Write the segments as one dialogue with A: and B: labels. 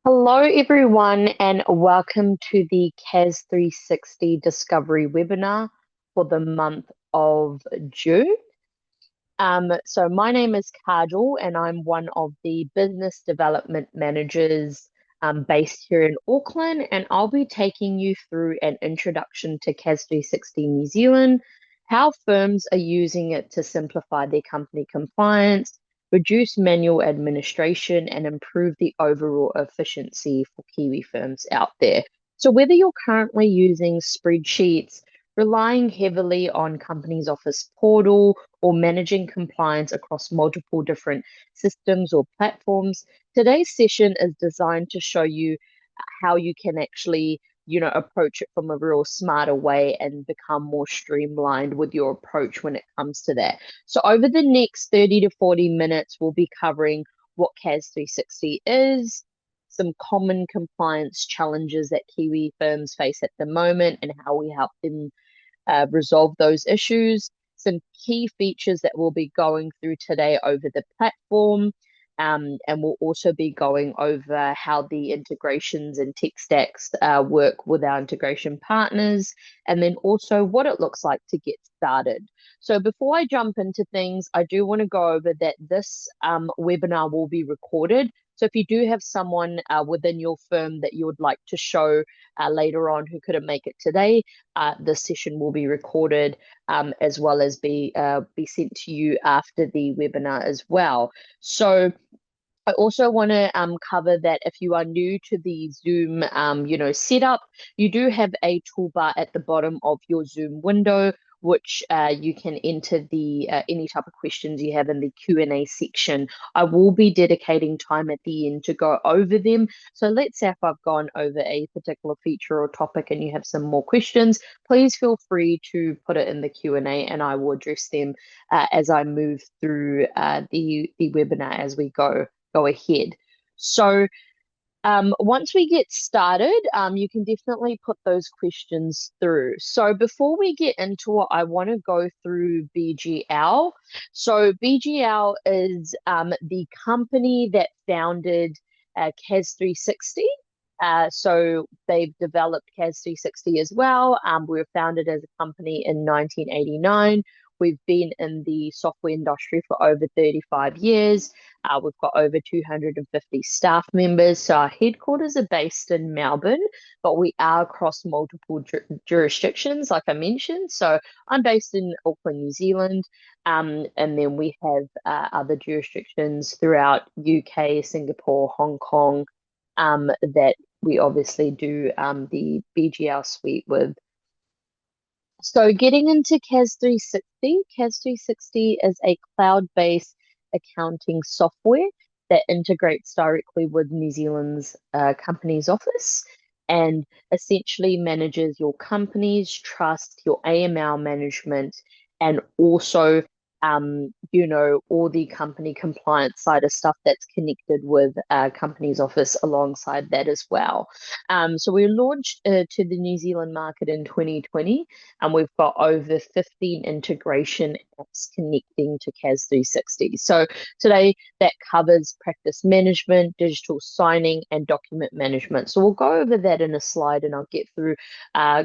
A: Hello, everyone, and welcome to the CAS 360 Discovery webinar for the month of June. So my name is Kajal, and I'm one of the business development managers based here in Auckland, and I'll be taking you through an introduction to CAS 360 New Zealand, how firms are using it to simplify their company compliance, reduce manual administration, and improve the overall efficiency for Kiwi firms out there. So whether you're currently using spreadsheets, relying heavily on company's office portal, or managing compliance across multiple different systems or platforms, today's session is designed to show you how you can actually approach it from a real smarter way and become more streamlined with your approach when it comes to that. So over the next 30 to 40 minutes, we'll be covering what CAS 360 is, some common compliance challenges that Kiwi firms face at the moment and how we help them resolve those issues, some key features that we'll be going through today over the platform. And we'll also be going over how the integrations and tech stacks work with our integration partners, and then also what it looks like to get started. So before I jump into things, I do want to go over that this webinar will be recorded. So if you do have someone within your firm that you would like to show later on who couldn't make it today, this session will be recorded as well as be sent to you after the webinar as well. So I also want to cover that if you are new to the Zoom, setup, you do have a toolbar at the bottom of your Zoom window, which you can enter the any type of questions you have in the Q&A section. I will be dedicating time at the end to go over them. So let's say if I've gone over a particular feature or topic and you have some more questions, please feel free to put it in the Q&A and I will address them as I move through the webinar as we go ahead. So once we get started, you can definitely put those questions through. So before we get into it, I want to go through BGL. So BGL is the company that founded CAS 360. So they've developed CAS 360 as well. We were founded as a company in 1989. We've been in the software industry for over 35 years. We've got over 250 staff members. So our headquarters are based in Melbourne, but we are across multiple jurisdictions, like I mentioned. So I'm based in Auckland, New Zealand, and then we have other jurisdictions throughout UK, Singapore, Hong Kong, that we obviously do the BGL suite with. So getting into CAS 360, CAS 360 is a cloud-based accounting software that integrates directly with New Zealand's Companies Office and essentially manages your company's trust, your AML management, and also all the company compliance side of stuff that's connected with Companies Office alongside that as well. So we launched to the New Zealand market in 2020, and we've got over 15 integration apps connecting to CAS 360. So today that covers practice management, digital signing, and document management. So we'll go over that in a slide, and I'll get through a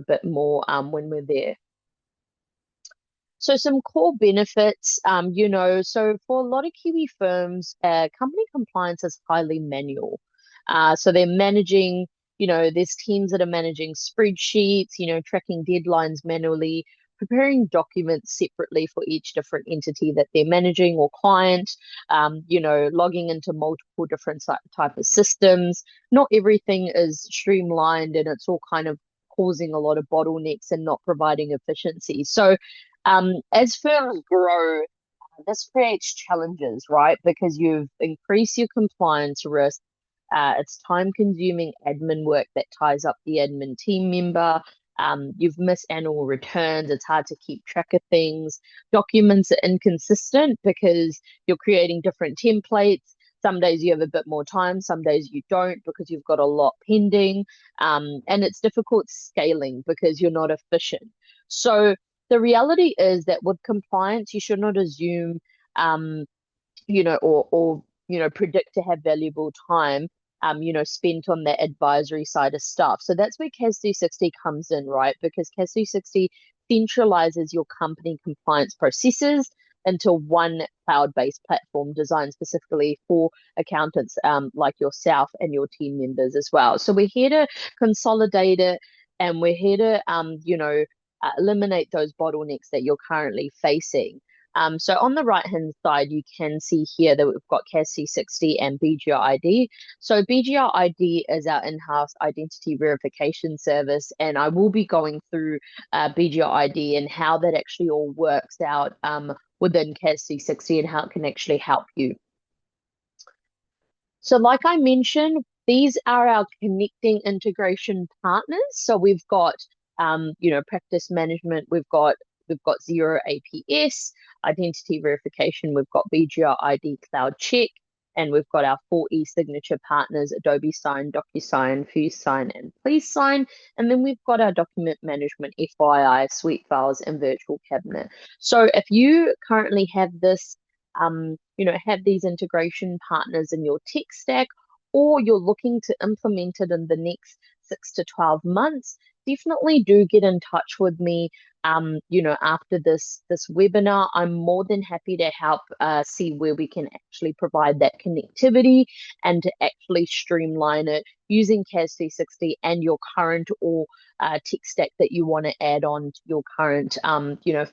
A: bit more when we're there. So some core benefits, so for a lot of Kiwi firms, company compliance is highly manual. So they're managing, there's teams that are managing spreadsheets, tracking deadlines manually, preparing documents separately for each different entity that they're managing or client, logging into multiple different type of systems. Not everything is streamlined and it's all kind of causing a lot of bottlenecks and not providing efficiency. So as firms grow, this creates challenges, right? Because you've increased your compliance risk. It's time-consuming admin work that ties up the admin team member. You've missed annual returns. It's hard to keep track of things. Documents are inconsistent because you're creating different templates. Some days you have a bit more time, some days you don't because you've got a lot pending. And it's difficult scaling because you're not efficient. So the reality is that with compliance, you should not assume, or predict to have valuable time spent on that advisory side of stuff. So that's where CAS 360 comes in, right? Because CAS 360 centralizes your company compliance processes into one cloud-based platform designed specifically for accountants like yourself and your team members as well. So we're here to consolidate it, and we're here to eliminate those bottlenecks that you're currently facing. So on the right-hand side, you can see here that we've got CAS 360 and BGR ID. So BGR ID is our in-house identity verification service, and I will be going through BGR ID and how that actually all works out within CAS 360 and how it can actually help you. So like I mentioned, these are our connecting integration partners. So we've got practice management, we've got Zero APS, identity verification, we've got BGR ID Cloud Check, and we've got our 4 e-signature partners, Adobe Sign, DocuSign, FuseSign, and PleaseSign. And then we've got our document management, FYI, Suite Files, and Virtual Cabinet. So if you currently have this have these integration partners in your tech stack, or you're looking to implement it in the next 6 to 12 months, definitely do get in touch with me. After this webinar, I'm more than happy to help see where we can actually provide that connectivity and to actually streamline it using CAS 360 and your current or tech stack that you want to add on to your current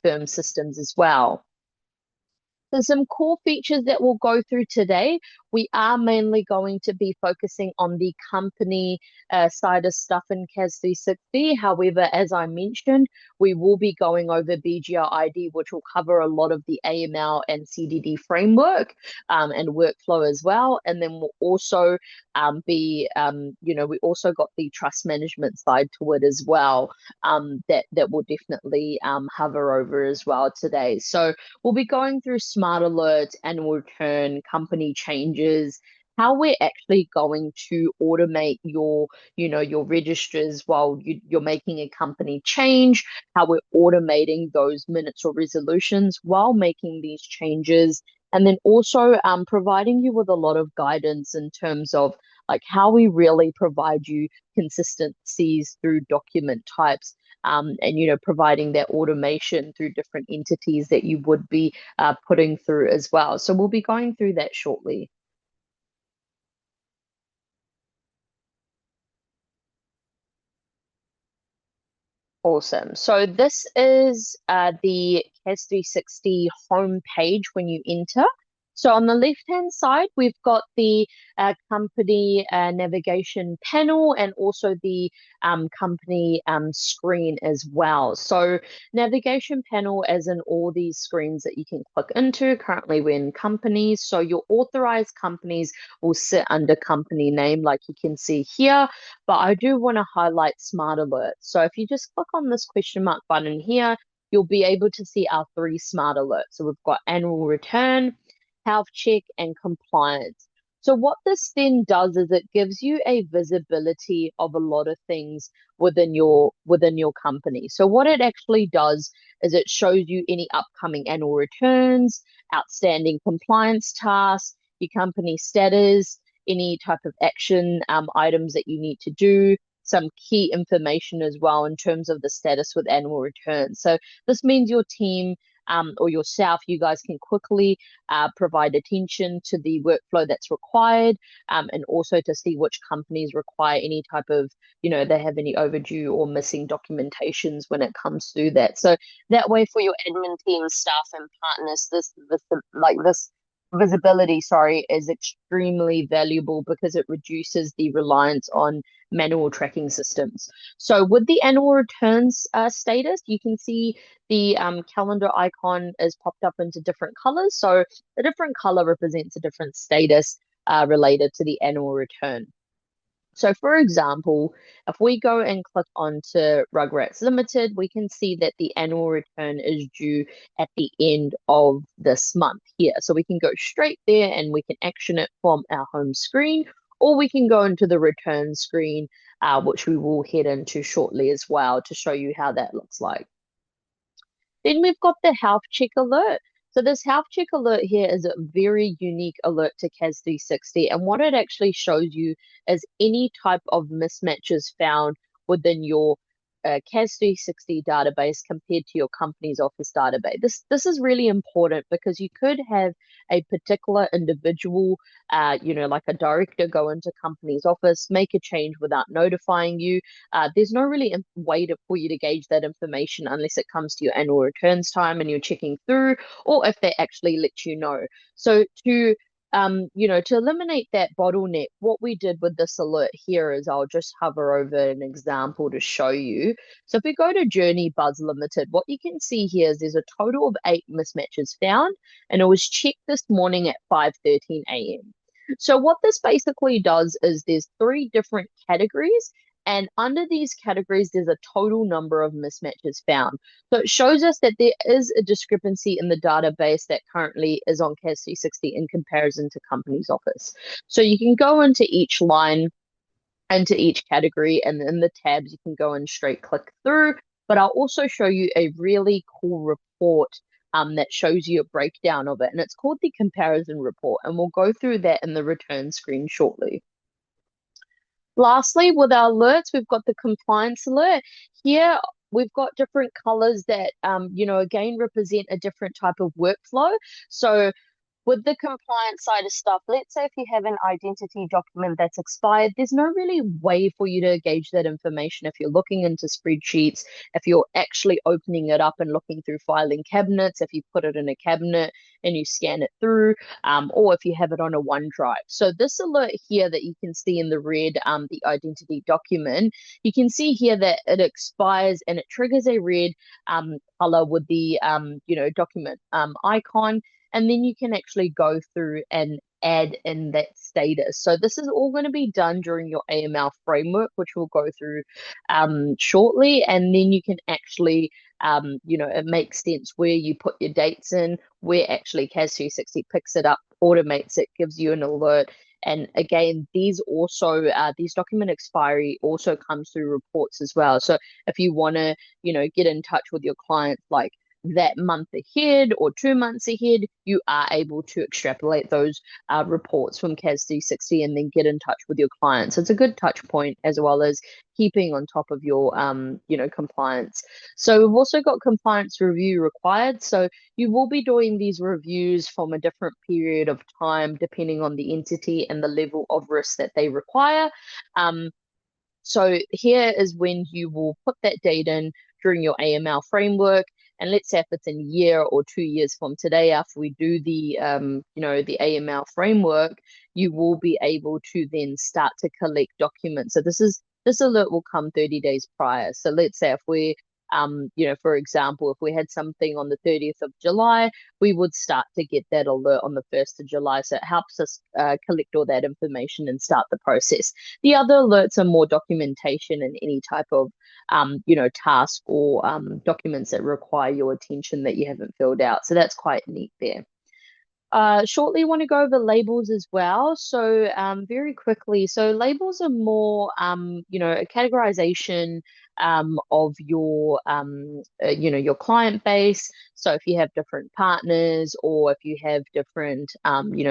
A: firm systems as well. There's some core features that we'll go through today. We are mainly going to be focusing on the company side of stuff in CAS 360. However, as I mentioned, we will be going over BGR ID, which will cover a lot of the AML and CDD framework and workflow as well. And then we'll also we also got the trust management side to it as well that will definitely hover over as well today. So we'll be going through smart alerts, annual return, company changes, how we're actually going to automate your registers while you're making a company change, how we're automating those minutes or resolutions while making these changes, and then also providing you with a lot of guidance in terms of like how we really provide you consistencies through document types and providing that automation through different entities that you would be putting through as well. So we'll be going through that shortly. Awesome. So this is the CAS 360 home page when you enter. So on the left-hand side, we've got the company navigation panel and also the company screen as well. So navigation panel as in all these screens that you can click into. Currently we're in companies. So your authorized companies will sit under company name like you can see here. But I do want to highlight smart alerts. So if you just click on this question mark button here, you'll be able to see our 3 smart alerts. So we've got annual return, health check, and compliance. So what this then does is it gives you a visibility of a lot of things within your company. So what it actually does is it shows you any upcoming annual returns, outstanding compliance tasks, your company status, any type of action items that you need to do, some key information as well in terms of the status with annual returns. So this means your team or yourself, you guys can quickly provide attention to the workflow that's required and also to see which companies require any type of, they have any overdue or missing documentations when it comes to that. So that way for your admin team, staff and partners, this visibility, is extremely valuable because it reduces the reliance on manual tracking systems. So with the annual returns status, you can see the calendar icon is popped up into different colors. So a different color represents a different status related to the annual return. So for example, if we go and click onto Rugrats Limited, we can see that the annual return is due at the end of this month here. So we can go straight there and we can action it from our home screen, or we can go into the return screen, which we will head into shortly as well to show you how that looks like. Then we've got the health check alert. So this health check alert here is a very unique alert to CAS 360. And what it actually shows you is any type of mismatches found within your CAS 360 database compared to your company's office database. This is really important because you could have a particular individual, like a director, go into company's office, make a change without notifying you. There's no really way for you to gauge that information unless it comes to your annual returns time and you're checking through, or if they actually let you know. So to eliminate that bottleneck, what we did with this alert here is I'll just hover over an example to show you. So if we go to Journey Buzz Limited, what you can see here is there's a total of 8 mismatches found, and it was checked this morning at 5:13 a.m. So what this basically does is there's 3 different categories, and under these categories, there's a total number of mismatches found. So it shows us that there is a discrepancy in the database that currently is on CAS 360 in comparison to company's office. So you can go into each line, into each category, and in the tabs, you can go and straight click through. But I'll also show you a really cool report that shows you a breakdown of it. And it's called the comparison report. And we'll go through that in the return screen shortly. Lastly, with our alerts, we've got the compliance alert. Here, we've got different colors that, again, represent a different type of workflow. So with the compliance side of stuff, let's say if you have an identity document that's expired, there's no really way for you to gauge that information if you're looking into spreadsheets, if you're actually opening it up and looking through filing cabinets, if you put it in a cabinet and you scan it through, or if you have it on a OneDrive. So this alert here that you can see in the red, the identity document, you can see here that it expires and it triggers a red color with the document icon, and then you can actually go through and add in that status. So this is all going to be done during your AML framework, which we'll go through shortly. And then you can actually, it makes sense where you put your dates in, where actually CAS 360 picks it up, automates it, gives you an alert. And again, these document expiry also comes through reports as well. So if you want to, get in touch with your clients, like that month ahead or 2 months ahead, you are able to extrapolate those reports from CAS 360 and then get in touch with your clients. It's a good touch point as well as keeping on top of your, compliance. So we've also got compliance review required. So you will be doing these reviews from a different period of time, depending on the entity and the level of risk that they require. So here is when you will put that date in during your AML framework. And let's say if it's in a year or 2 years from today, after we do the the AML framework, you will be able to then start to collect documents. So this alert will come 30 days prior. So let's say if we for example, if we had something on the 30th of July, we would start to get that alert on the 1st of July. So it helps us collect all that information and start the process. The other alerts are more documentation and any type of, task or documents that require your attention that you haven't filled out. So that's quite neat there. Shortly, want to go over labels as well. So, very quickly, so labels are more, a categorization of your, your client base. So, if you have different partners or if you have different,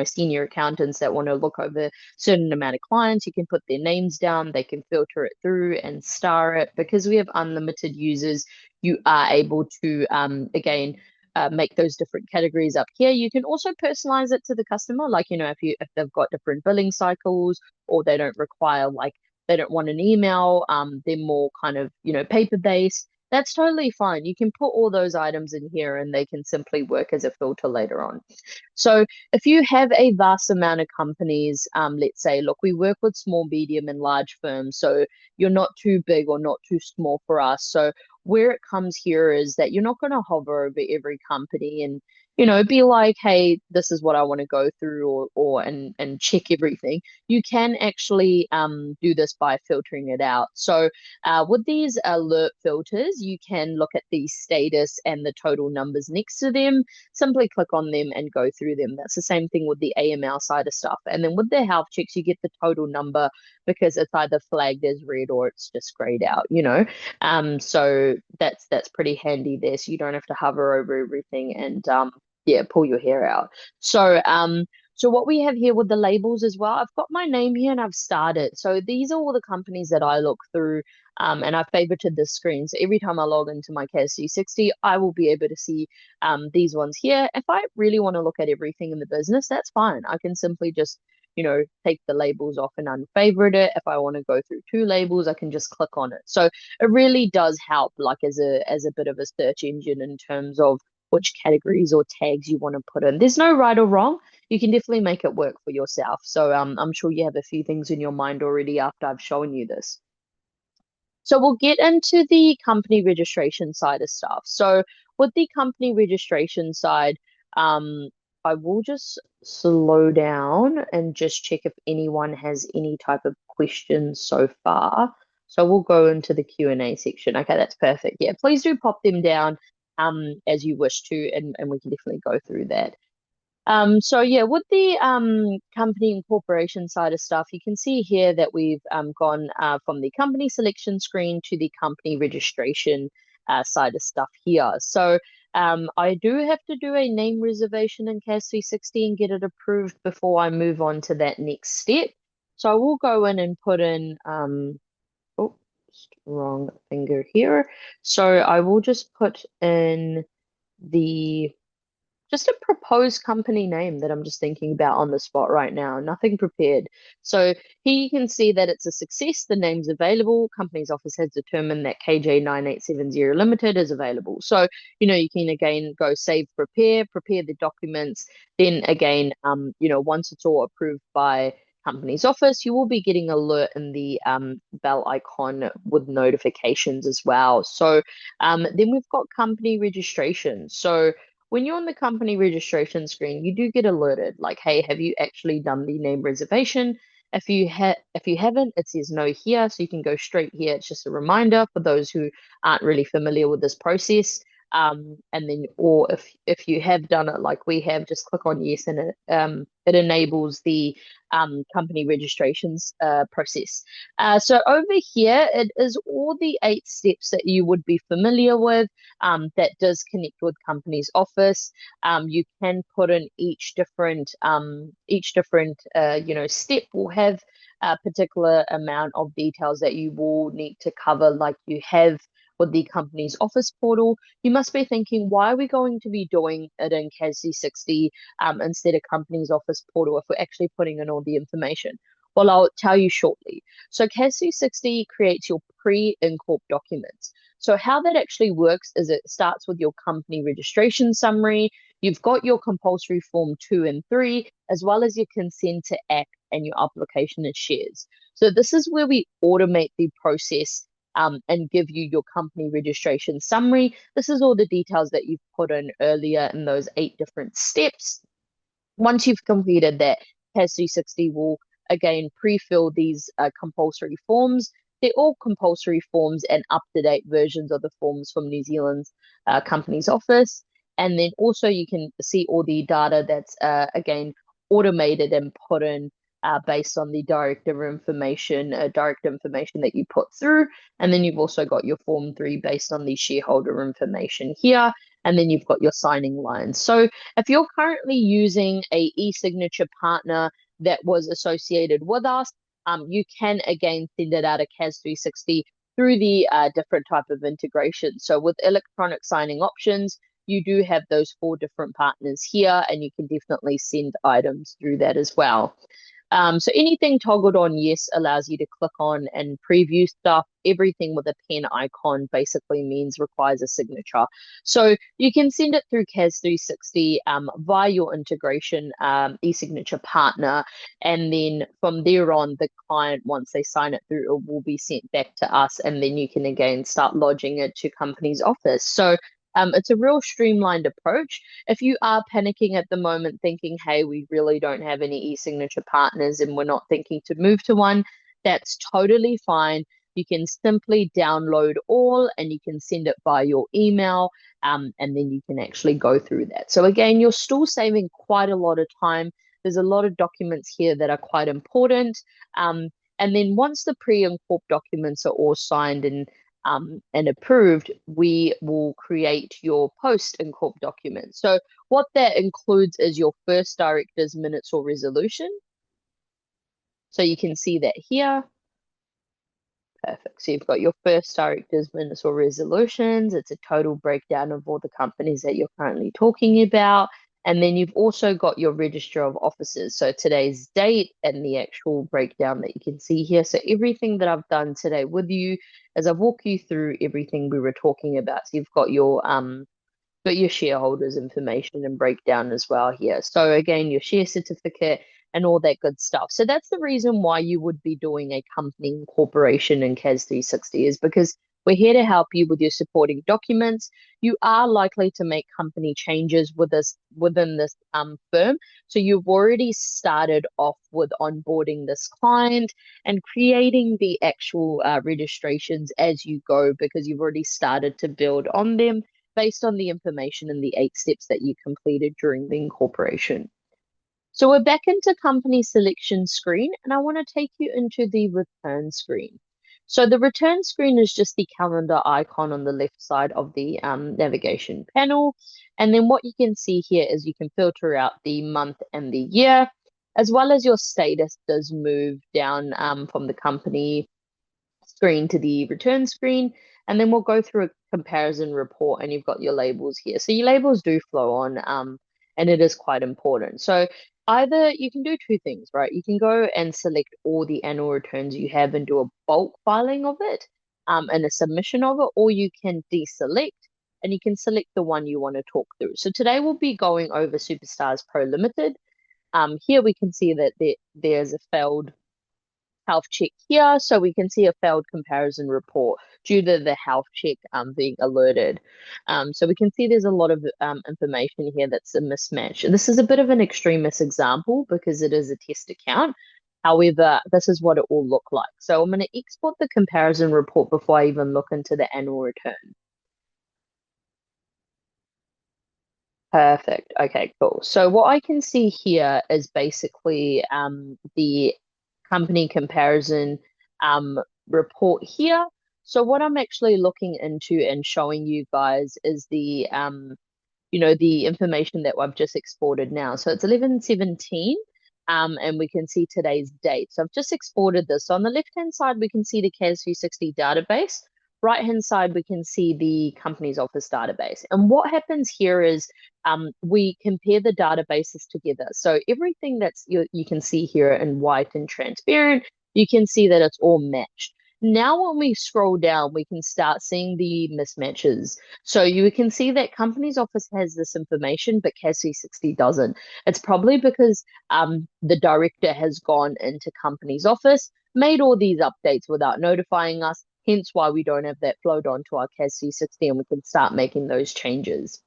A: senior accountants that want to look over a certain amount of clients, you can put their names down. They can filter it through and star it. Because we have unlimited users, you are able to, again, make those different categories up here. You can also personalize it to the customer, like if they've got different billing cycles or they don't require they don't want an email, they're more kind of paper based. That's totally fine. You can put all those items in here and they can simply work as a filter later on. So if you have a vast amount of companies, let's say, look, we work with small, medium, and large firms. So you're not too big or not too small for us. So where it comes here is that you're not going to hover over every company and be like, hey, this is what I want to go through and check everything. You can actually do this by filtering it out. So with these alert filters, you can look at the status and the total numbers next to them. Simply click on them and go through them. That's the same thing with the AML side of stuff. And then with the health checks, you get the total number because it's either flagged as red or it's just grayed out, So that's pretty handy there. So you don't have to hover over everything and yeah, pull your hair out. So what we have here with the labels as well, I've got my name here and I've started. So these are all the companies that I look through, and I've favorited this screen. So every time I log into my CAS 360, I will be able to see these ones here. If I really want to look at everything in the business, that's fine. I can simply just, take the labels off and unfavorite it. If I want to go through two labels, I can just click on it. So it really does help, like as a bit of a search engine in terms of which categories or tags you want to put in. There's no right or wrong. You can definitely make it work for yourself. So I'm sure you have a few things in your mind already after I've shown you this. So we'll get into the company registration side of stuff. So with the company registration side, um, I will just slow down and just check if anyone has any type of questions so far. So we'll go into the Q&A section. Okay, that's perfect. Yeah, please do pop them down as you wish to, and we can definitely go through that. So yeah, with the company and corporation side of stuff, you can see here that we've gone from the company selection screen to the company registration side of stuff here. So I do have to do a name reservation in CAS 360 and get it approved before I move on to that next step. So I will go in and put in, oh, wrong finger here. So I will just put in the just a proposed company name that I'm just thinking about on the spot right now, nothing prepared. So here you can see that it's a success. The name's available. Company's office has determined that KJ9870 Limited is available. So, you can again go save, prepare the documents. Then again, once it's all approved by company's office, you will be getting alert in the bell icon with notifications as well. So then we've got company registration. So when you're on the company registration screen, you do get alerted like, hey, have you actually done the name reservation? If you haven't, it says no here, so you can go straight here. It's just a reminder for those who aren't really familiar with this process. And then, or if you have done it like we have, just click on yes, and it enables the company registrations process. So over here, it is all the 8 steps that you would be familiar with. That does connect with company's office. You can put in each different step will have a particular amount of details that you will need to cover, like you have with the company's office portal. You must be thinking, why are we going to be doing it in CAS 360 instead of company's office portal if we're actually putting in all the information? Well, I'll tell you shortly. So CAS 360 creates your pre-incorp documents. So how that actually works is it starts with your company registration summary. You've got your compulsory form 2 and 3, as well as your consent to act and your application of shares. So this is where we automate the process and give you your company registration summary. This is all the details that you've put in earlier in those 8 different steps. Once you've completed that, CAS 360 will again pre-fill these compulsory forms. They're all compulsory forms and up-to-date versions of the forms from New Zealand's company's office. And then also you can see all the data that's again automated and put in based on the directive information that you put through. And then you've also got your Form 3 based on the shareholder information here. And then you've got your signing lines. So if you're currently using a e-signature partner that was associated with us, you can again send it out of CAS 360 through the different type of integration. So with electronic signing options, you do have those 4 different partners here, and you can definitely send items through that as well. So anything toggled on yes allows you to click on and preview stuff. Everything with a pen icon basically means requires a signature. So you can send it through CAS 360 via your integration e-signature partner. And then from there on, the client, once they sign it through, it will be sent back to us. And then you can again start lodging it to company's office. So it's a real streamlined approach. If you are panicking at the moment, thinking, hey, we really don't have any e-signature partners and we're not thinking to move to one, that's totally fine. You can simply download all and you can send it via your email, and then you can actually go through that. So again, you're still saving quite a lot of time. There's a lot of documents here that are quite important. And then once the pre and corp documents are all signed and and approved, we will create your post and corp document. So what that includes is your first director's minutes or resolution. So you can see that here. Perfect. So you've got your first director's minutes or resolutions. It's a total breakdown of all the companies that you're currently talking about. And then you've also got your register of officers. So today's date and the actual breakdown that you can see here. So everything that I've done today with you, as I've walked you through everything we were talking about. So you've got your shareholders information and breakdown as well here. So again, your share certificate and all that good stuff. So that's the reason why you would be doing a company incorporation in CAS 360 is because we're here to help you with your supporting documents. You are likely to make company changes within this firm. So you've already started off with onboarding this client and creating the actual registrations as you go because you've already started to build on them based on the information and the 8 steps that you completed during the incorporation. So we're back into company selection screen, and I want to take you into the return screen. So the return screen is just the calendar icon on the left side of the navigation panel. And then what you can see here is you can filter out the month and the year, as well as your status does move down from the company screen to the return screen. And then we'll go through a comparison report and you've got your labels here. So your labels do flow on and it is quite important. So either you can do two things, right? You can go and select all the annual returns you have and do a bulk filing of it and a submission of it, or you can deselect and you can select the one you want to talk through. So today we'll be going over Superstars Pro Limited. Here we can see that there's a failed health check here, so we can see a failed comparison report due to the health check being alerted. So we can see there's a lot of information here that's a mismatch. This is a bit of an extremist example because it is a test account. However, this is what it will look like. So I'm going to export the comparison report before I even look into the annual return. Perfect. Okay, cool. So what I can see here is basically the company comparison report here. So what I'm actually looking into and showing you guys is the the information that I've just exported now. So it's 11/17, and we can see today's date. So I've just exported this. So on the left-hand side, we can see the CAS 360 database. Right-hand side, we can see the company's office database. And what happens here is we compare the databases together. So everything that's you can see here in white and transparent, you can see that it's all matched. Now, when we scroll down, we can start seeing the mismatches. So you can see that Companies Office has this information, but CAS 360 doesn't. It's probably because the director has gone into Companies Office, made all these updates without notifying us, hence why we don't have that flowed onto our CAS 360 and we can start making those changes.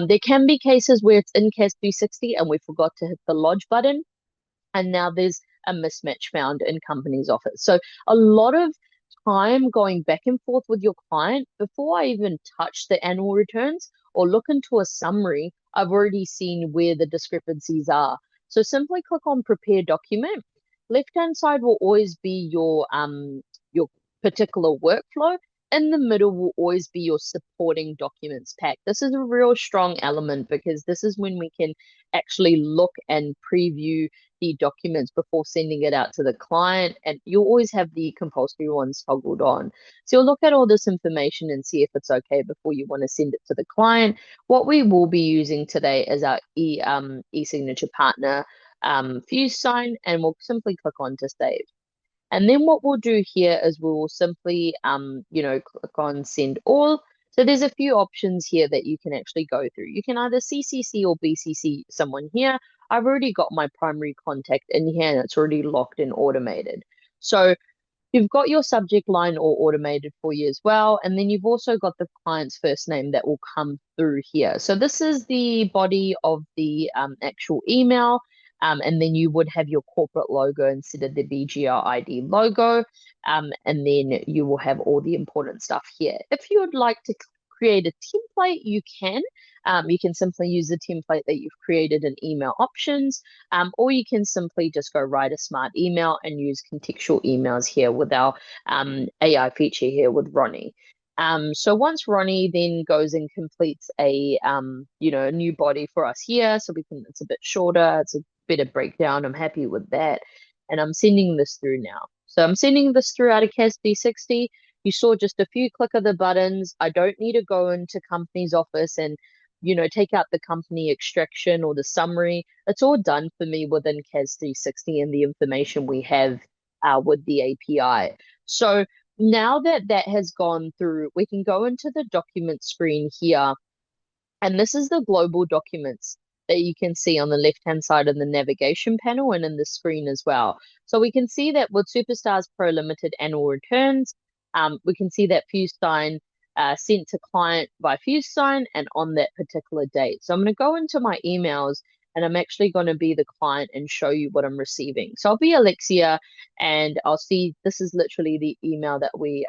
A: There can be cases where it's in CAS 360 and we forgot to hit the lodge button, and now there's a mismatch found in Companies Office. So a lot of time going back and forth with your client before I even touch the annual returns or look into a summary, I've already seen where the discrepancies are. So simply click on Prepare Document. Left-hand side will always be your particular workflow. In the middle will always be your supporting documents pack. This is a real strong element because this is when we can actually look and preview the documents before sending it out to the client, and you'll always have the compulsory ones toggled on. So you'll look at all this information and see if it's okay before you want to send it to the client. What we will be using today is our e-signature partner fuse sign, and we'll simply click on to save. And then what we'll do here is we will simply, click on send all. So there's a few options here that you can actually go through. You can either CCC or BCC someone here. I've already got my primary contact in here and it's already locked and automated. So you've got your subject line all automated for you as well. And then you've also got the client's first name that will come through here. So this is the body of the actual email. And then you would have your corporate logo instead of the BGR ID logo. And then you will have all the important stuff here. If you would like to create a template, you can. You can simply use the template that you've created in email options, or you can simply just go write a smart email and use contextual emails here with our AI feature here with Ronnie. So once Ronnie then goes and completes a a new body for us here, so it's a bit shorter, it's a better breakdown. I'm happy with that. And I'm sending this through now. So I'm sending this through out of CAS 360. You saw just a few click of the buttons. I don't need to go into company's office and take out the company extraction or the summary. It's all done for me within CAS 360 and the information we have with the API. So now that that has gone through, we can go into the document screen here. And this is the global documents that you can see on the left-hand side of the navigation panel and in the screen as well. So we can see that with Superstars Pro Limited annual returns, we can see that FuseSign sent to client by FuseSign and on that particular date. So I'm going to go into my emails and I'm actually going to be the client and show you what I'm receiving. So I'll be Alexia and I'll see this is literally the email that we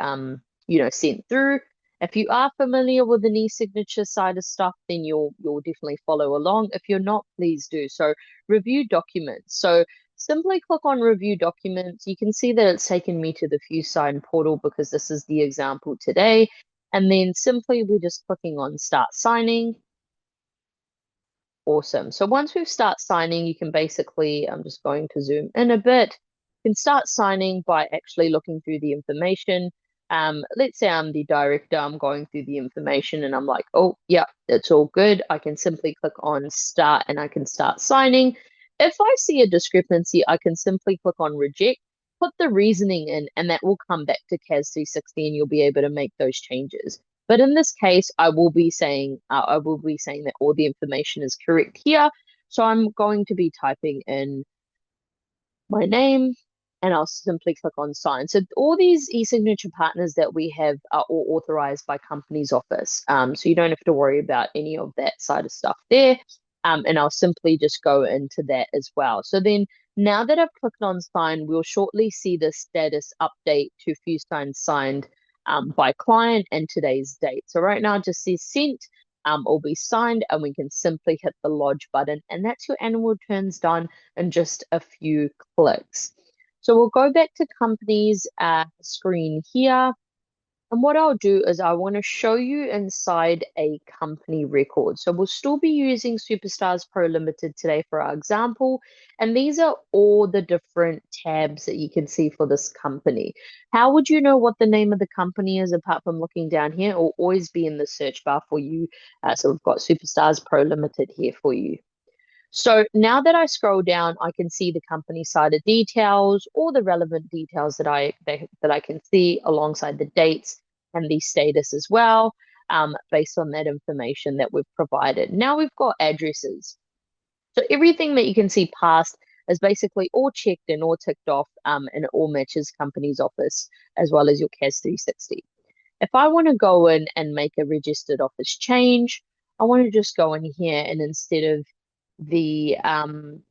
A: sent through. If you are familiar with the e-signature side of stuff, then you'll definitely follow along. If you're not, please do. So review documents. So simply click on review documents. You can see that it's taken me to the FuseSign portal because this is the example today. And then simply we're just clicking on start signing. Awesome. So once we start signing, you can basically, I'm just going to zoom in a bit. You can start signing by actually looking through the information. Let's say I'm the director, I'm going through the information and I'm like, oh, yeah, it's all good. I can simply click on start and I can start signing. If I see a discrepancy, I can simply click on reject, put the reasoning in, and that will come back to CAS 360 and you'll be able to make those changes. But in this case, I will be saying that all the information is correct here. So I'm going to be typing in my name and I'll simply click on sign. So all these e-signature partners that we have are all authorized by company's office. So you don't have to worry about any of that side of stuff there. And I'll simply just go into that as well. So then now that I've clicked on sign, we'll shortly see the status update to FuseSign signed by client and today's date. So right now it just says sent or be signed and we can simply hit the lodge button and that's your annual returns done in just a few clicks. So we'll go back to companies screen here. And what I'll do is I want to show you inside a company record. So we'll still be using Superstars Pro Limited today for our example. And these are all the different tabs that you can see for this company. How would you know what the name of the company is apart from looking down here? It will always be in the search bar for you. So we've got Superstars Pro Limited here for you. So now that I scroll down, I can see the company side of details, all the relevant details that I can see alongside the dates and the status as well, based on that information that we've provided. Now we've got addresses. So everything that you can see past is basically all checked and all ticked off, and it all matches company's office as well as your CAS 360. If I want to go in and make a registered office change, I want to just go in here and instead of the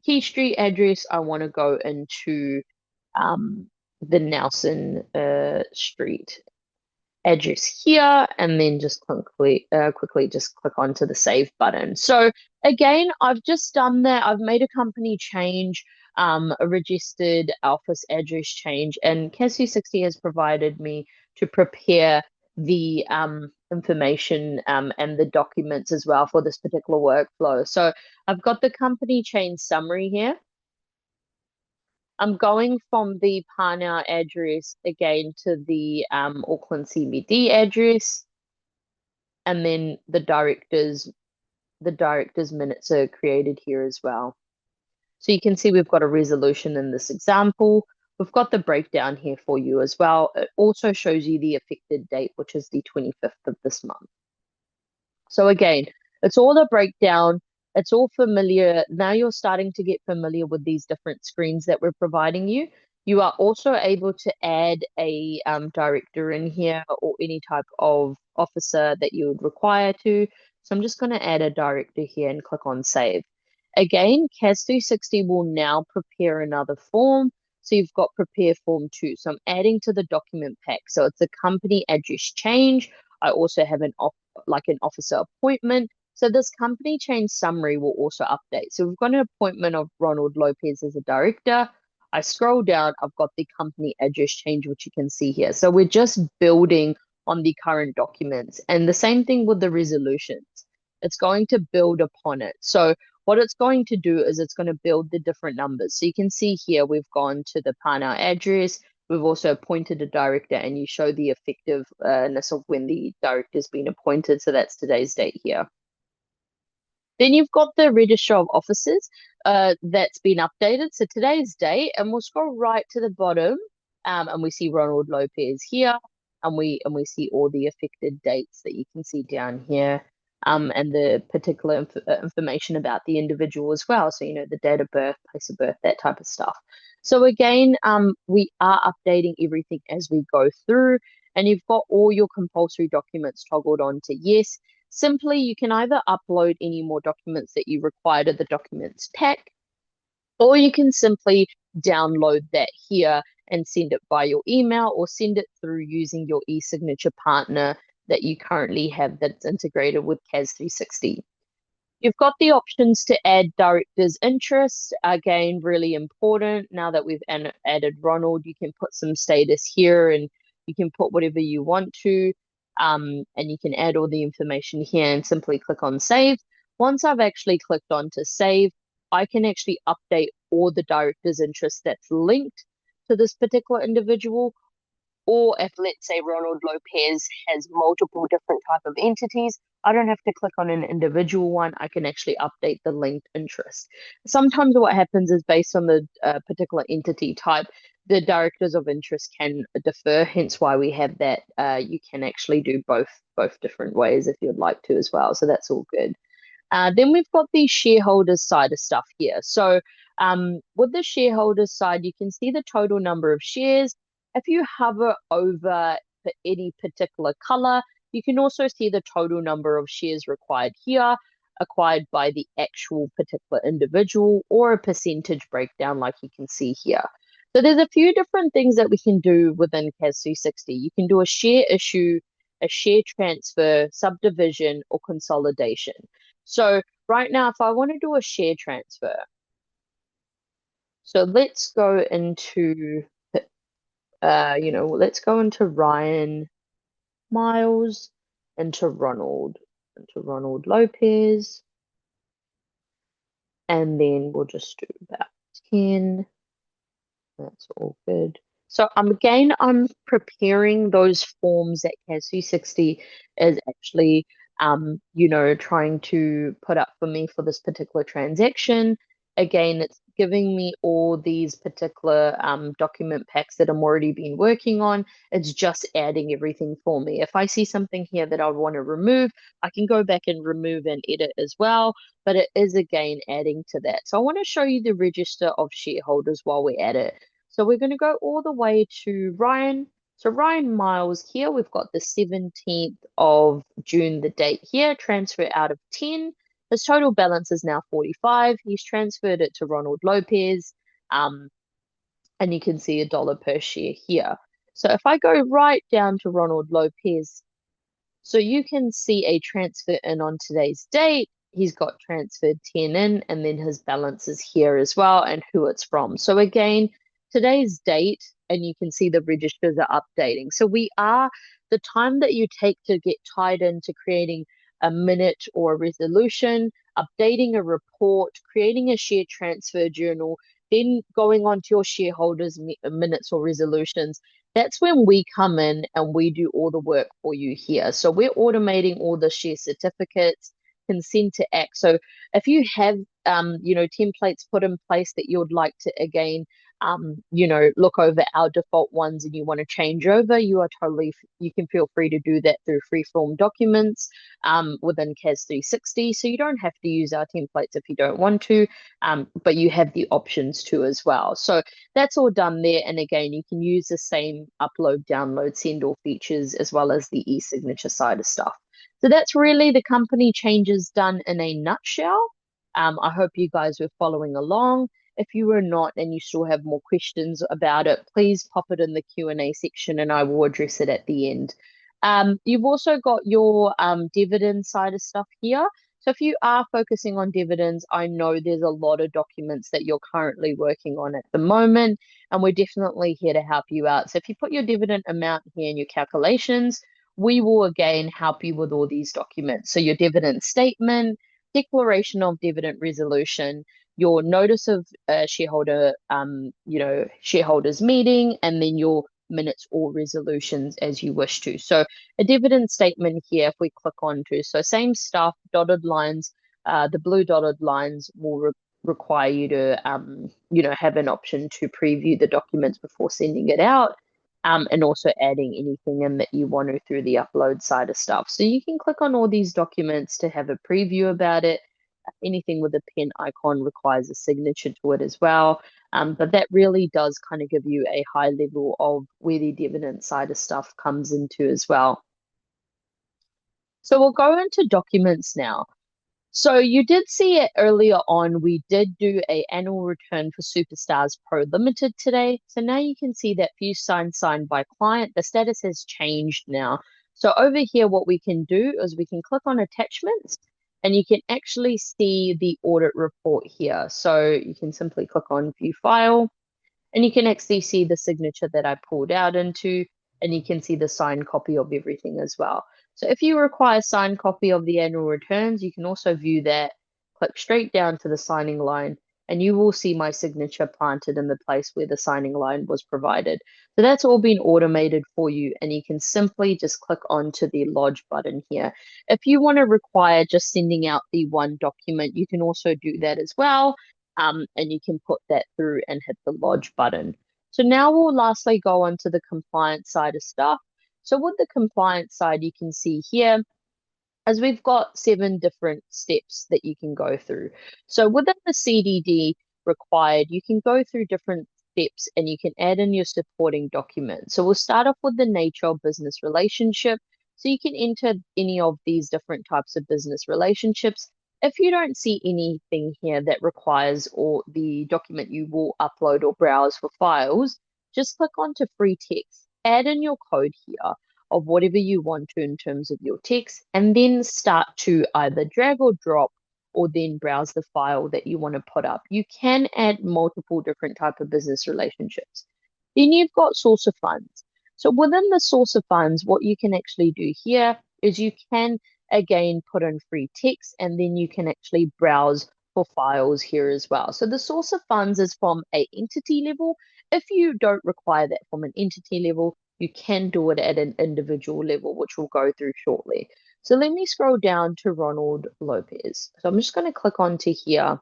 A: Key Street address, I want to go into the Nelson Street address here and then just quickly just click onto the save button. So again, I've just done that. I've made a company change, a registered office address change, and CAS 360 has provided me to prepare the information and the documents as well for this particular workflow. So I've got the company change summary here. I'm going from the Parnell address again to the Auckland CBD address, and then the director's minutes are created here as well. So you can see we've got a resolution in this example. We've got the breakdown here for you as well. It also shows you the affected date, which is the 25th of this month. So again, it's all a breakdown. It's all familiar. Now you're starting to get familiar with these different screens that we're providing you. You are also able to add a director in here or any type of officer that you would require to. So I'm just going to add a director here and click on save. Again, CAS 360 will now prepare another form. So you've got prepare form 2. So I'm adding to the document pack. So it's a company address change. I also have an like an officer appointment. So this company change summary will also update. So we've got an appointment of Ronald Lopez as a director. I scroll down, I've got the company address change, which you can see here. So we're just building on the current documents. And the same thing with the resolutions. It's going to build upon it. So what it's going to do is it's going to build the different numbers. So you can see here we've gone to the Parnell address. We've also appointed a director, and you show the effectiveness of when the director's been appointed. So that's today's date here. Then you've got the register of officers that's been updated. So today's date, and we'll scroll right to the bottom, and we see Ronald Lopez here, and we see all the affected dates that you can see down here, and the particular information about the individual as well. So the date of birth, place of birth, that type of stuff. So again, we are updating everything as we go through, and you've got all your compulsory documents toggled on to yes. Simply, you can either upload any more documents that you require to the documents pack, or you can simply download that here and send it by your email, or send it through using your e-signature partner that you currently have that's integrated with CAS 360. You've got the options to add director's interest. Again, really important. Now that we've added Ronald, you can put some status here, and you can put whatever you want to. And you can add all the information here and simply click on save. Once I've actually clicked on to save, I can actually update all the director's interest that's linked to this particular individual. Or if, let's say, Ronald Lopez has multiple different type of entities, I don't have to click on an individual one. I can actually update the linked interest. Sometimes what happens is based on the particular entity type, the directors of interest can differ, hence why we have that. You can actually do both different ways if you'd like to as well. So that's all good. Then we've got the shareholders side of stuff here. So with the shareholders side, you can see the total number of shares. If you hover over any particular color, you can also see the total number of shares required here, acquired by the actual particular individual, or a percentage breakdown like you can see here. So there's a few different things that we can do within CAS 360. You can do a share issue, a share transfer, subdivision, or consolidation. So right now, if I want to do a share transfer, so let's go into let's go into Ryan Miles, into Ronald Lopez, and then we'll just do about 10. That's all good. So I'm preparing those forms that CAS 360 is actually trying to put up for me for this particular transaction. Again, it's giving me all these particular document packs that I'm already been working on. It's just adding everything for me. If I see something here that I want to remove, I can go back and remove and edit as well, but it is again adding to that. So I want to show you the register of shareholders while we're at it. So we're going to go all the way to Ryan. So Ryan Miles here, we've got the 17th of June, the date here, transfer out of 10. His total balance is now 45. He's transferred it to Ronald Lopez, and you can see $1 per share here. So if I go right down to Ronald Lopez, so you can see a transfer in on today's date. He's got transferred 10 in, and then his balance is here as well, and who it's from. So again, today's date, and you can see the registers are updating. So the time that you take to get tied into creating a minute or a resolution, updating a report, creating a share transfer journal, then going on to your shareholders' minutes or resolutions. That's when we come in and we do all the work for you here. So we're automating all the share certificates, consent to act. So if you have, templates put in place that you would like to, again, look over our default ones and you want to change over, you can feel free to do that through freeform documents within CAS 360. So you don't have to use our templates if you don't want to, but you have the options to as well. So that's all done there. And again, you can use the same upload, download, send all features as well as the e-signature side of stuff. So that's really the company changes done in a nutshell. I hope you guys were following along. If you were not and you still have more questions about it, please pop it in the Q&A section and I will address it at the end. You've also got your dividend side of stuff here. So if you are focusing on dividends, I know there's a lot of documents that you're currently working on at the moment, and we're definitely here to help you out. So if you put your dividend amount here in your calculations, we will again help you with all these documents. So your dividend statement, declaration of dividend resolution, your notice of shareholder, shareholders meeting, and then your minutes or resolutions as you wish to. So a dividend statement here, if we click onto, so same stuff, dotted lines, the blue dotted lines will require you to, have an option to preview the documents before sending it out, and also adding anything in that you want to through the upload side of stuff. So you can click on all these documents to have a preview about it. Anything with a pen icon requires a signature to it as well. But that really does kind of give you a high level of where the dividend side of stuff comes into as well. So we'll go into documents now. So you did see it earlier on, we did do a annual return for Superstars Pro Limited today. So now you can see that view signed by client, the status has changed now. So over here, what we can do is we can click on attachments and you can actually see the audit report here. So you can simply click on view file and you can actually see the signature that I pulled out into, and you can see the signed copy of everything as well. So if you require a signed copy of the annual returns, you can also view that, click straight down to the signing line, and you will see my signature planted in the place where the signing line was provided. So that's all been automated for you, and you can simply just click onto the lodge button here. If you want to require just sending out the one document, you can also do that as well. And you can put that through and hit the lodge button. So now we'll lastly go on to the compliance side of stuff. So with the compliance side, you can see here, as we've got 7 different steps that you can go through. So within the CDD required, you can go through different steps and you can add in your supporting documents. So we'll start off with the nature of business relationship. So you can enter any of these different types of business relationships. If you don't see anything here that requires or the document you will upload or browse for files, just click onto free text, add in your code here of whatever you want to in terms of your text, and then start to either drag or drop or then browse the file that you want to put up. You can add multiple different type of business relationships. Then you've got source of funds. So within the source of funds, what you can actually do here is you can again put in free text and then you can actually browse for files here as well. So the source of funds is from a entity level. If you don't require that from an entity level, you can do it at an individual level, which we'll go through shortly. So let me scroll down to Ronald Lopez. So I'm just going to click onto here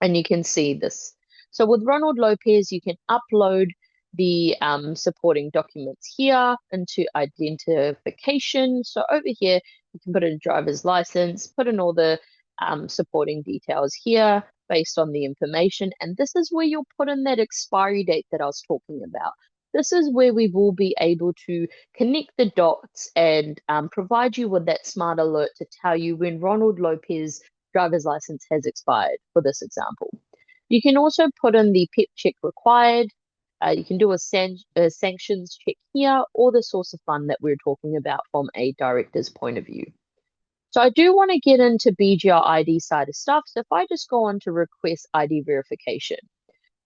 A: and you can see this. So with Ronald Lopez, you can upload the supporting documents here into identification. So over here, you can put in driver's license, put in all the supporting details here based on the information. And this is where you'll put in that expiry date that I was talking about. This is where we will be able to connect the dots and provide you with that smart alert to tell you when Ronald Lopez driver's license has expired, for this example. You can also put in the PEP check required. You can do a sanctions check here or the source of fund that we're talking about from a director's point of view. So I do want to get into BGR ID side of stuff. So if I just go on to request ID verification,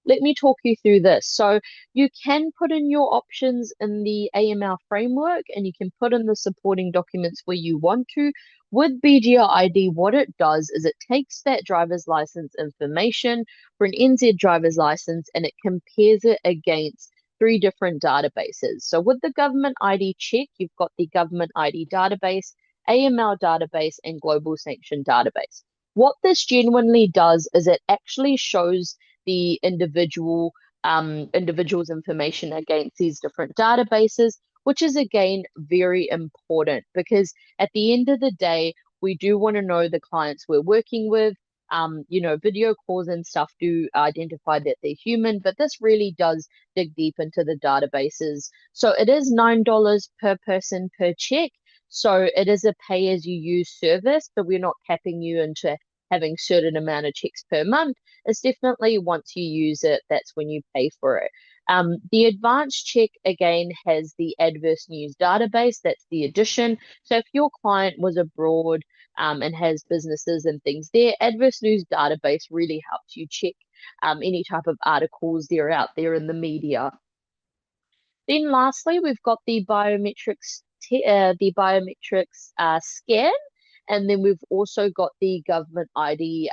A: let me talk you through this. So you can put in your options in the AML framework and you can put in the supporting documents where you want to. With BGR ID, what it does is it takes that driver's license information for an NZ driver's license and it compares it against 3 different databases. So with the government ID check, you've got the government ID database, AML database, and global sanction database. What this genuinely does is it actually shows the individual's information against these different databases, which is again very important because at the end of the day, we do want to know the clients we're working with. Video calls and stuff do identify that they're human, but this really does dig deep into the databases. So it is $9 per person per check. So it is a pay as you use service. So we're not capping you into having certain amount of checks per month. It's definitely once you use it, that's when you pay for it. The advanced check again has the adverse news database. That's the addition. So if your client was abroad and has businesses and things there, adverse news database really helps you check any type of articles that are out there in the media. Then lastly, we've got the biometrics scan, and then we've also got the government ID,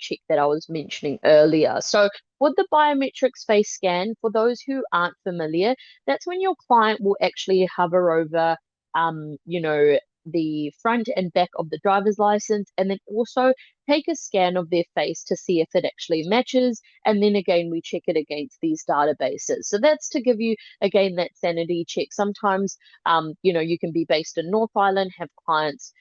A: check that I was mentioning earlier. So with the biometrics face scan, for those who aren't familiar, that's when your client will actually hover over, the front and back of the driver's license, and then also take a scan of their face to see if it actually matches. And then again, we check it against these databases. So that's to give you again that sanity check. Sometimes you can be based in North Island, have clients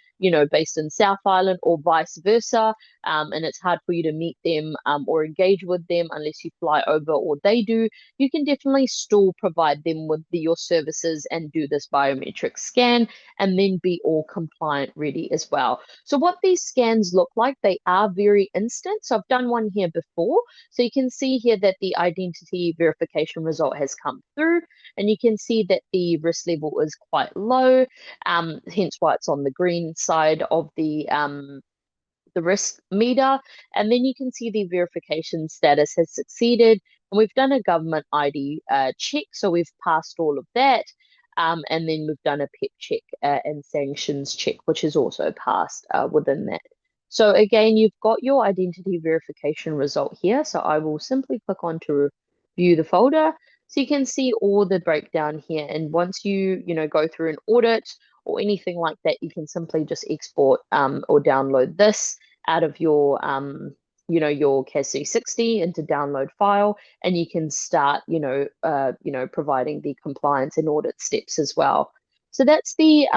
A: based in South Island, or vice versa, and it's hard for you to meet them or engage with them unless you fly over or they do. You can definitely still provide them with your services and do this biometric scan, and then be all compliant ready as well. So what these scans look like, they are very instant. So I've done one here before. So you can see here that the identity verification result has come through, and you can see that the risk level is quite low, hence why it's on the green side of the risk meter. And then you can see the verification status has succeeded, and we've done a government ID check, so we've passed all of that. And then we've done a PEP check and sanctions check, which is also passed within that. So again, you've got your identity verification result here. So I will simply click on to review the folder. So you can see all the breakdown here. And once you go through an audit or anything like that, you can simply just export or download this out of your your CAS 360 into download file, and you can start providing the compliance and audit steps as well. So that's the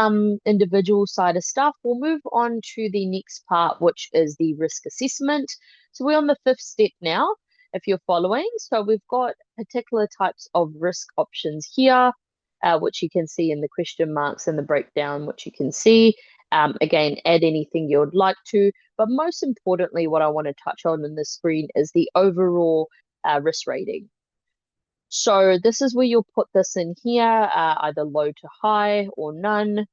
A: individual side of stuff. We'll move on to the next part, which is the risk assessment. So we're on the 5th step now, if you're following. So we've got particular types of risk options here, which you can see in the question marks and the breakdown, which you can see. Again, add anything you would like to. But most importantly, what I want to touch on in this screen is the overall risk rating. So this is where you'll put this in here, either low to high or none,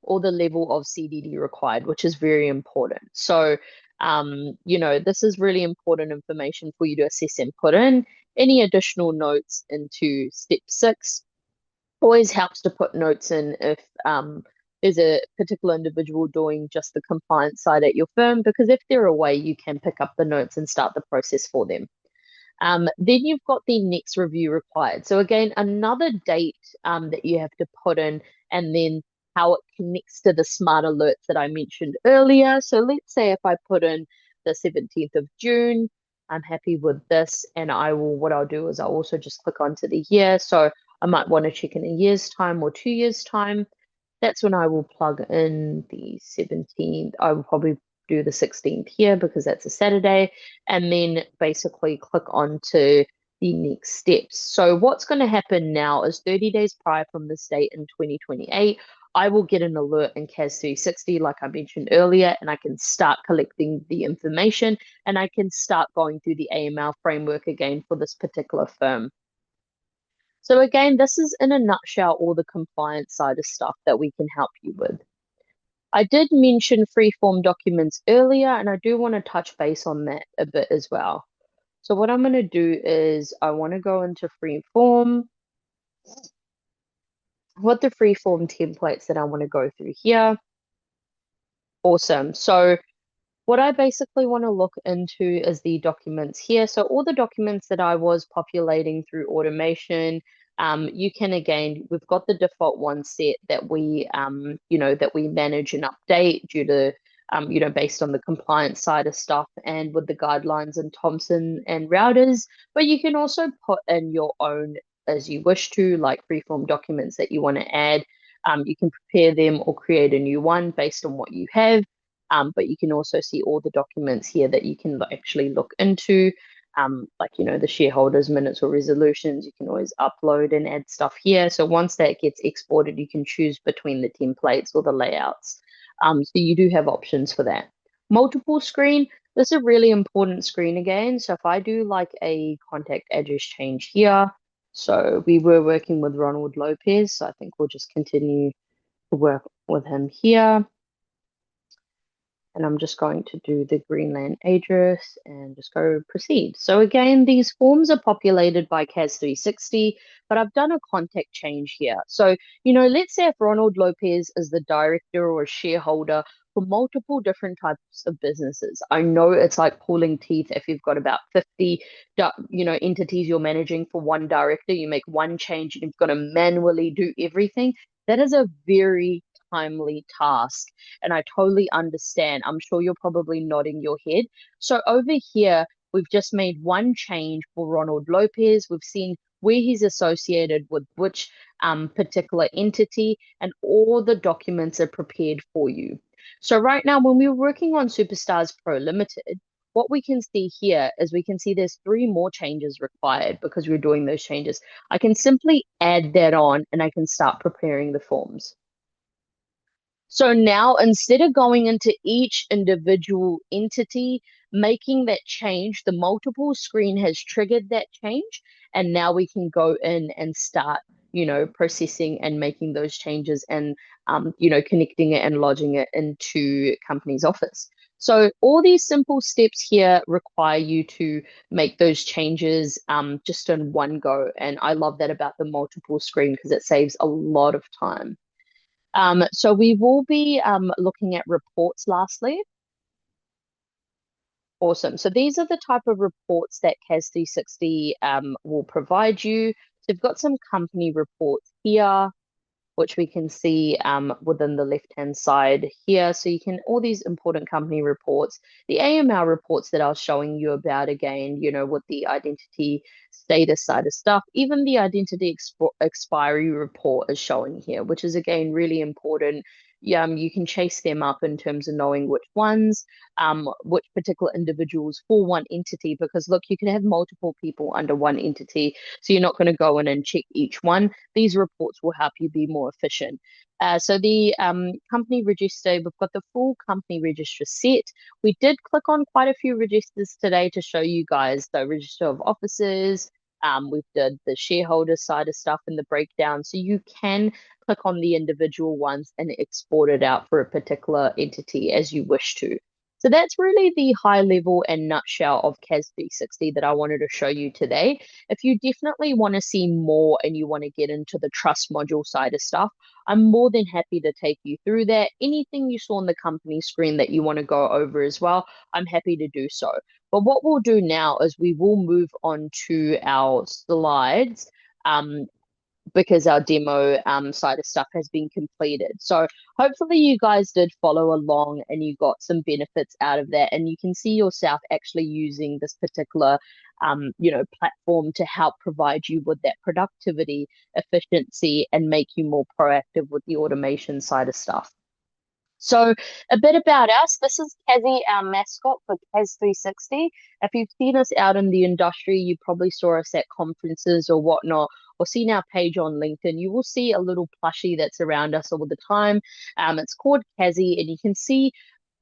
A: or the level of CDD required, which is very important. So, this is really important information for you to assess and put in. Any additional notes into step 6. Always helps to put notes in if there's a particular individual doing just the compliance side at your firm, because if they're away, you can pick up the notes and start the process for them. Then you've got the next review required. So again, another date that you have to put in, and then how it connects to the smart alerts that I mentioned earlier. So let's say if I put in the 17th of June, I'm happy with this, and what I'll do is I'll also just click onto the year. So I might want to check in a year's time or 2 years' time. That's when I will plug in the 17th. I will probably do the 16th here because that's a Saturday, and then basically click on to the next steps. So what's going to happen now is 30 days prior from this date in 2028, I will get an alert in CAS 360, like I mentioned earlier, and I can start collecting the information, and I can start going through the AML framework again for this particular firm. So again, this is in a nutshell all the compliance side of stuff that we can help you with. I did mention free-form documents earlier, and I do want to touch base on that a bit as well. So what I'm going to do is I want to go into free-form. What the free-form templates that I want to go through here. Awesome. So what I basically want to look into is the documents here. So all the documents that I was populating through automation, you can, again, we've got the default one set that we, that we manage and update due to, based on the compliance side of stuff and with the guidelines and Thomson and routers. But you can also put in your own as you wish to, like freeform documents that you want to add. You can prepare them or create a new one based on what you have. But you can also see all the documents here that you can actually look into, like, the shareholders' minutes or resolutions. You can always upload and add stuff here. So once that gets exported, you can choose between the templates or the layouts. So you do have options for that. Multiple screen, this is a really important screen again. So if I do like a contact address change here, so we were working with Ronald Lopez, so I think we'll just continue to work with him here. And I'm just going to do the Greenland address and just go proceed. So again, these forms are populated by CAS 360, but I've done a contact change here. So, let's say if Ronald Lopez is the director or shareholder for multiple different types of businesses. I know it's like pulling teeth if you've got about 50, entities you're managing for one director, you make one change and you've got to manually do everything. That is a very timely task. And I totally understand. I'm sure you're probably nodding your head. So over here, we've just made one change for Ronald Lopez. We've seen where he's associated with which particular entity, and all the documents are prepared for you. So right now, when we're working on Superstars Pro Limited, what we can see here is we can see there's 3 more changes required because we're doing those changes. I can simply add that on and I can start preparing the forms. So now instead of going into each individual entity, making that change, the multiple screen has triggered that change. And now we can go in and start, processing and making those changes and, connecting it and lodging it into company's office. So all these simple steps here require you to make those changes just in one go. And I love that about the multiple screen because it saves a lot of time. So we will be looking at reports lastly. Awesome. So these are the type of reports that CAS 360 will provide you. So we've got some company reports here, which we can see within the left-hand side here. So you can, all these important company reports, the AML reports that I was showing you about again, with the identity status side of stuff, even the identity expiry report is showing here, which is again really important. You can chase them up in terms of knowing which ones, which particular individuals for one entity, because look, you can have multiple people under one entity. So you're not going to go in and check each one. These reports will help you be more efficient. So the company register, we've got the full company register set. We did click on quite a few registers today to show you guys the register of officers. We've did the shareholder side of stuff and the breakdown. So you can click on the individual ones and export it out for a particular entity as you wish to. So that's really the high level and nutshell of CAS 360 that I wanted to show you today. If you definitely want to see more and you want to get into the trust module side of stuff, I'm more than happy to take you through that. Anything you saw on the company screen that you want to go over as well, I'm happy to do so. But what we'll do now is we will move on to our slides. Because our demo side of stuff has been completed. So hopefully you guys did follow along and you got some benefits out of that, and you can see yourself actually using this particular platform to help provide you with that productivity, efficiency, and make you more proactive with the automation side of stuff. So a bit about us. This is Kazzy, our mascot for CAS 360. If you've seen us out in the industry, you probably saw us at conferences or whatnot, or seen our page on LinkedIn. You will see a little plushie that's around us all the time. It's called Kazzy, and you can see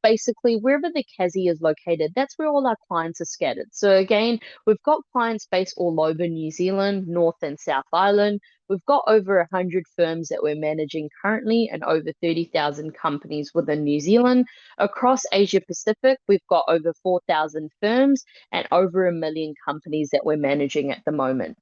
A: basically wherever the CASI is located, that's where all our clients are scattered. So again, we've got clients based all over New Zealand, North and South Island. We've got over 100 firms that we're managing currently and over 30,000 companies within New Zealand. Across Asia Pacific, we've got over 4,000 firms and over 1 million companies that we're managing at the moment.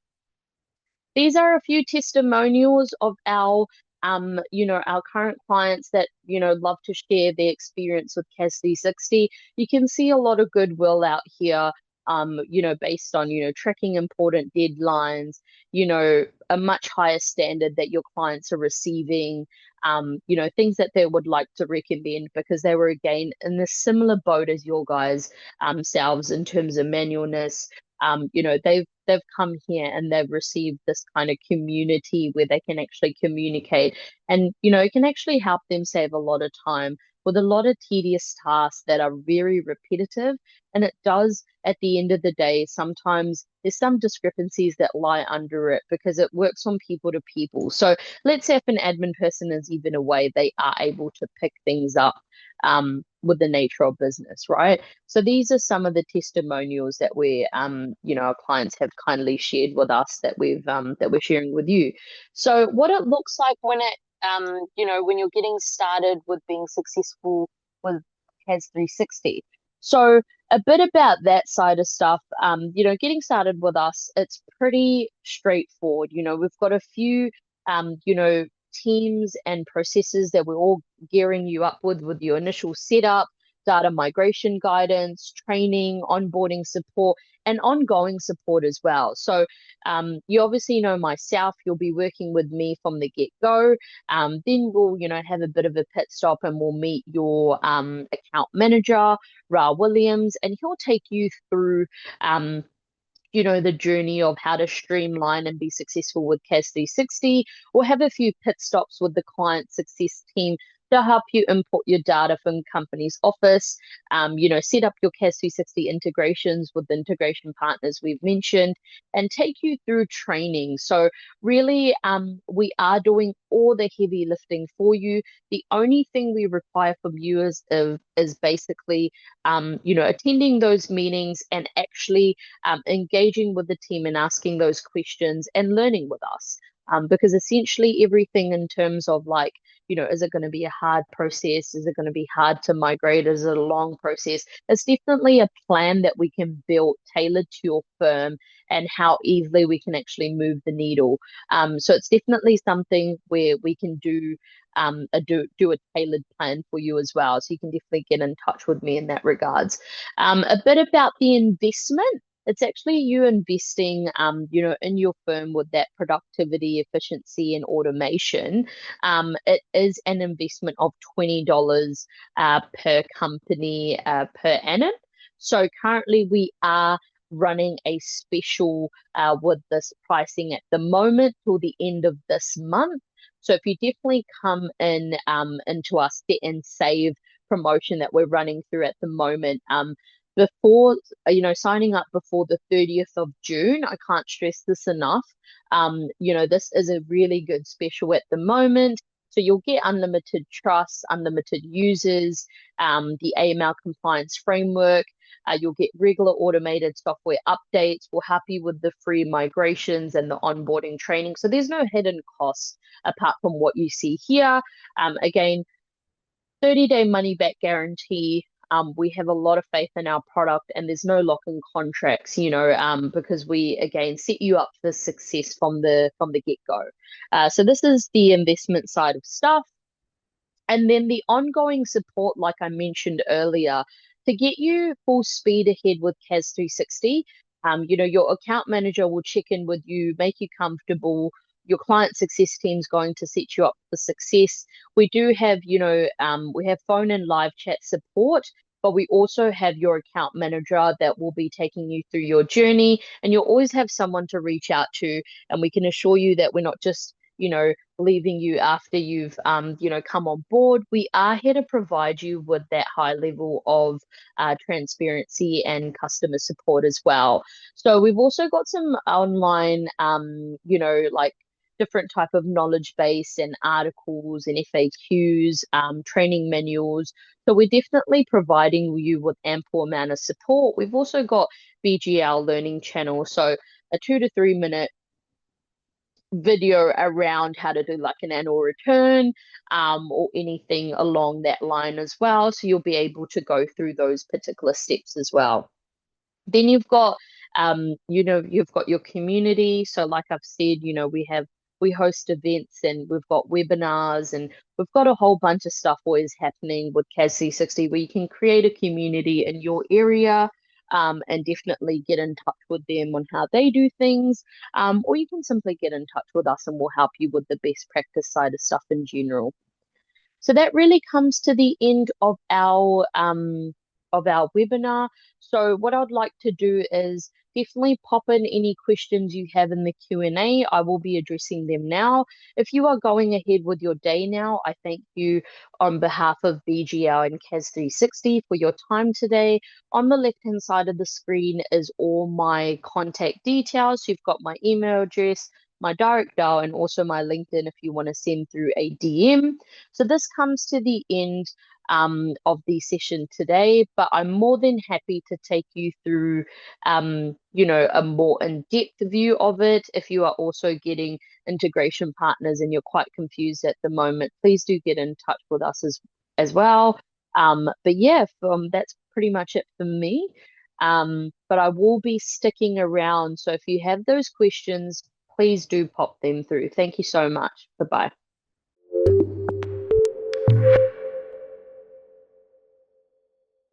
A: These are a few testimonials of our current clients that, love to share their experience with CAS 360. You can see a lot of goodwill out here, based on, tracking important deadlines, a much higher standard that your clients are receiving, things that they would like to recommend because they were, again, in the similar boat as your guys selves in terms of manualness. They've come here and they've received this kind of community where they can actually communicate, and it can actually help them save a lot of time with a lot of tedious tasks that are very repetitive. And it does, at the end of the day, sometimes there's some discrepancies that lie under it because it works on people to people. So let's say if an admin person is even away, they are able to pick things up with the nature of business, right? So these are some of the testimonials that our clients have kindly shared with us that we're sharing with you. So what it looks like when you're getting started with being successful with CAS 360. So a bit about that side of stuff, getting started with us, it's pretty straightforward. We've got a few, teams and processes that we're all gearing you up with your initial setup, data migration guidance, training, onboarding support, and ongoing support as well. So you obviously know myself, you'll be working with me from the get-go. Then we'll, have a bit of a pit stop and we'll meet your account manager, Ra Williams, and he'll take you through the journey of how to streamline and be successful with CAS 360, or have a few pit stops with the client success team to help you import your data from company's office, set up your CAS 360 integrations with the integration partners we've mentioned, and take you through training. So really, we are doing all the heavy lifting for you. The only thing we require from you is basically, attending those meetings and actually engaging with the team and asking those questions and learning with us. Because essentially everything in terms of like, is it going to be a hard process? Is it going to be hard to migrate? Is it a long process? It's definitely a plan that we can build tailored to your firm and how easily we can actually move the needle. So it's definitely something where we can do a tailored plan for you as well. So you can definitely get in touch with me in that regards. A bit about the investment. It's actually you investing, in your firm with that productivity, efficiency, and automation. It is an investment of $20 per company per annum. So currently we are running a special with this pricing at the moment till the end of this month. So if you definitely come in into our set and save promotion that we're running through at the moment, before signing up before the 30th of June, I can't stress this enough. This is a really good special at the moment. So you'll get unlimited trust, unlimited users, the AML compliance framework. You'll get regular automated software updates. We'll help you with the free migrations and the onboarding training. So there's no hidden costs apart from what you see here. Again, 30-day money back guarantee. We have a lot of faith in our product and there's no lock-in contracts, because we again set you up for success from the get-go. So this is the investment side of stuff. And then the ongoing support, like I mentioned earlier, to get you full speed ahead with CAS 360, your account manager will check in with you, make you comfortable. Your client success team's going to set you up for success. We do have, we have phone and live chat support, but we also have your account manager that will be taking you through your journey, and you'll always have someone to reach out to. And we can assure you that we're not just, leaving you after you've, come on board. We are here to provide you with that high level of transparency and customer support as well. So we've also got some online, like different type of knowledge base and articles and FAQs, training manuals. So we're definitely providing you with ample amount of support. We've also got BGL learning channel, so a 2 to 3 minute video around how to do like an annual return, or anything along that line as well. So you'll be able to go through those particular steps as well. Then you've got your community. So like I've said, we host events and we've got webinars and we've got a whole bunch of stuff always happening with CAS 360 where you can create a community in your area, and definitely get in touch with them on how they do things. Or you can simply get in touch with us and we'll help you with the best practice side of stuff in general. So that really comes to the end of our of our webinar. So what I'd like to do is definitely pop in any questions you have in the Q&A. I will be addressing them now. If you are going ahead with your day now, I thank you on behalf of BGL and CAS 360 for your time today. On the left-hand side of the screen is all my contact details. You've got my email address, my direct dial, and also my LinkedIn if you want to send through a DM. So this comes to the end of the session today, but I'm more than happy to take you through, a more in-depth view of it. If you are also getting integration partners and you're quite confused at the moment, please do get in touch with us as well. But yeah, that's pretty much it for me. But I will be sticking around. So if you have those questions, please do pop them through. Thank you so much. Bye-bye.